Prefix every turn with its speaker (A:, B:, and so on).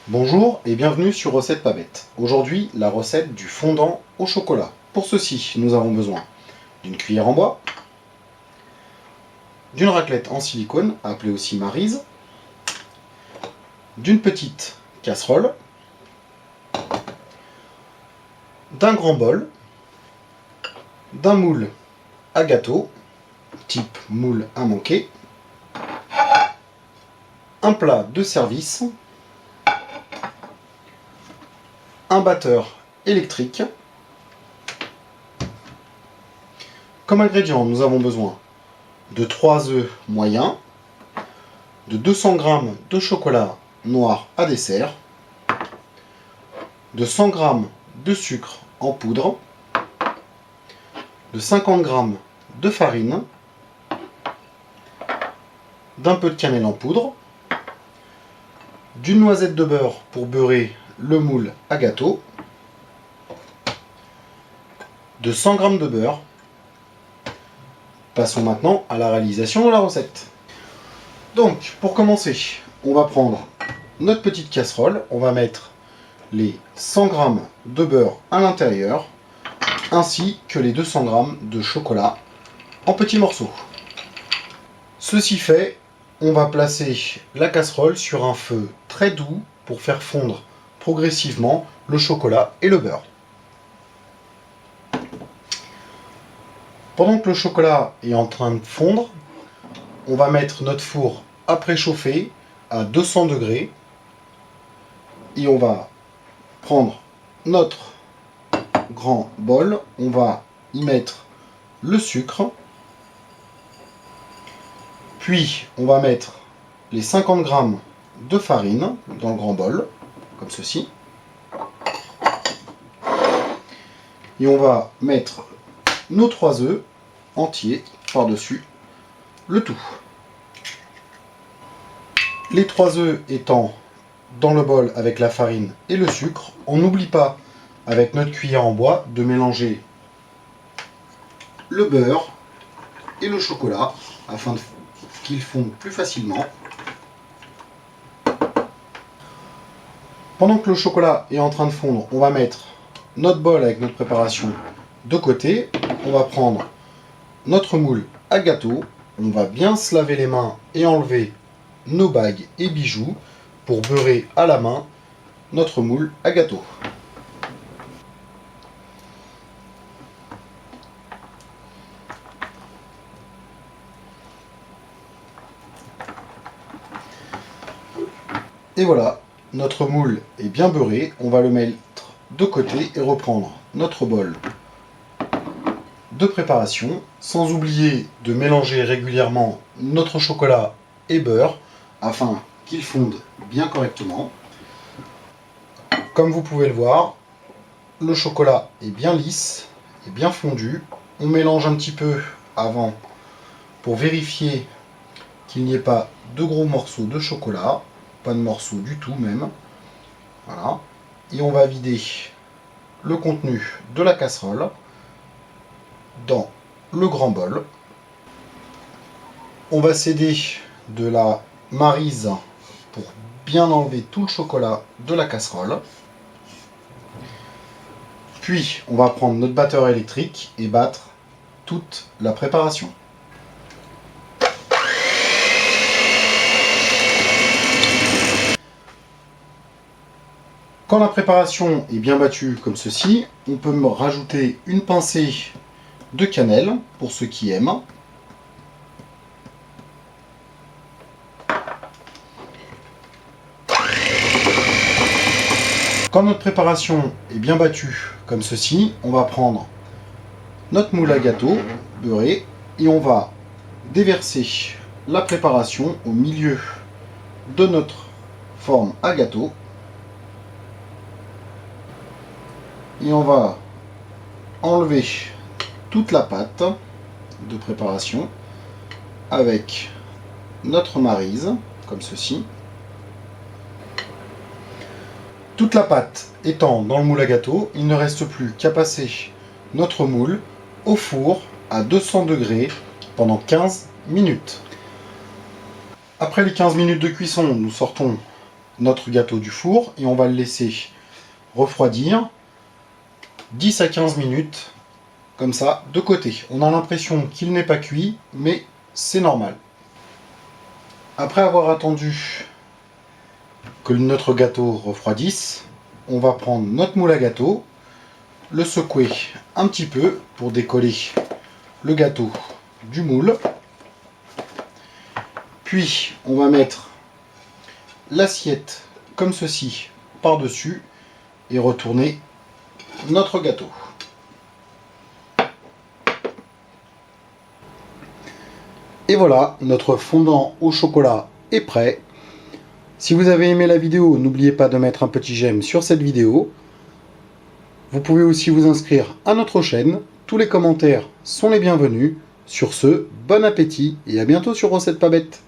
A: Bonjour et bienvenue sur Recette Pas Bête. Aujourd'hui, la recette du fondant au chocolat. Pour ceci, nous avons besoin d'une cuillère en bois, d'une raclette en silicone, appelée aussi maryse, d'une petite casserole, d'un grand bol, d'un moule à gâteau, type moule à manquer, un plat de service, un batteur électrique. Comme ingrédients, nous avons besoin de 3 œufs moyens, de 200 g de chocolat noir à dessert, de 100 g de sucre en poudre, de 50 g de farine, d'un peu de cannelle en poudre, d'une noisette de beurre pour beurrer le moule à gâteau, de 100 g de beurre. Passons maintenant à la réalisation de la recette. Donc, pour commencer, on va prendre notre petite casserole, on va mettre les 100 g de beurre à l'intérieur, ainsi que les 200 g de chocolat en petits morceaux. Ceci fait, on va placer la casserole sur un feu très doux pour faire fondre progressivement le chocolat et le beurre. Pendant que le chocolat est en train de fondre, on va mettre notre four à préchauffer à 200 degrés et on va prendre notre grand bol, on va y mettre le sucre, puis on va mettre les 50 g de farine dans le grand bol, comme ceci, et on va mettre nos 3 œufs entiers par-dessus le tout. Les 3 œufs étant dans le bol avec la farine et le sucre, on n'oublie pas, avec notre cuillère en bois, de mélanger le beurre et le chocolat afin qu'ils fondent plus facilement. Pendant que le chocolat est en train de fondre, on va mettre notre bol avec notre préparation de côté. On va prendre notre moule à gâteau, on va bien se laver les mains et enlever nos bagues et bijoux pour beurrer à la main notre moule à gâteau. Et voilà, notre moule est bien beurré, on va le mettre de côté et reprendre notre bol de préparation, sans oublier de mélanger régulièrement notre chocolat et beurre afin qu'ils fondent bien correctement. Comme vous pouvez le voir, le chocolat est bien lisse et bien fondu. On mélange un petit peu avant pour vérifier qu'il n'y ait pas de gros morceaux de chocolat, pas de morceaux du tout même. Voilà. Et on va vider le contenu de la casserole dans le grand bol. On va s'aider de la maryse pour bien enlever tout le chocolat de la casserole. Puis on va prendre notre batteur électrique et battre toute la préparation. Quand la préparation est bien battue comme ceci, on peut rajouter une pincée de cannelle pour ceux qui aiment. Quand notre préparation est bien battue comme ceci, on va prendre notre moule à gâteau beurré et on va déverser la préparation au milieu de notre forme à gâteau. Et on va enlever toute la pâte de préparation avec notre maryse, comme ceci. Toute la pâte étant dans le moule à gâteau, il ne reste plus qu'à passer notre moule au four à 200 degrés pendant 15 minutes. Après les 15 minutes de cuisson, nous sortons notre gâteau du four et on va le laisser refroidir 10 à 15 minutes, comme ça, de côté. On a l'impression qu'il n'est pas cuit, mais c'est normal. Après avoir attendu que notre gâteau refroidisse, on va prendre notre moule à gâteau, le secouer un petit peu pour décoller le gâteau du moule. Puis on va mettre l'assiette comme ceci par-dessus et retourner notre gâteau. Et voilà, notre fondant au chocolat est prêt. Si vous avez aimé la vidéo, n'oubliez pas de mettre un petit j'aime sur cette vidéo. Vous pouvez aussi vous inscrire à notre chaîne. Tous les commentaires sont les bienvenus. Sur ce, bon appétit et à bientôt sur Recettes pas bêtes.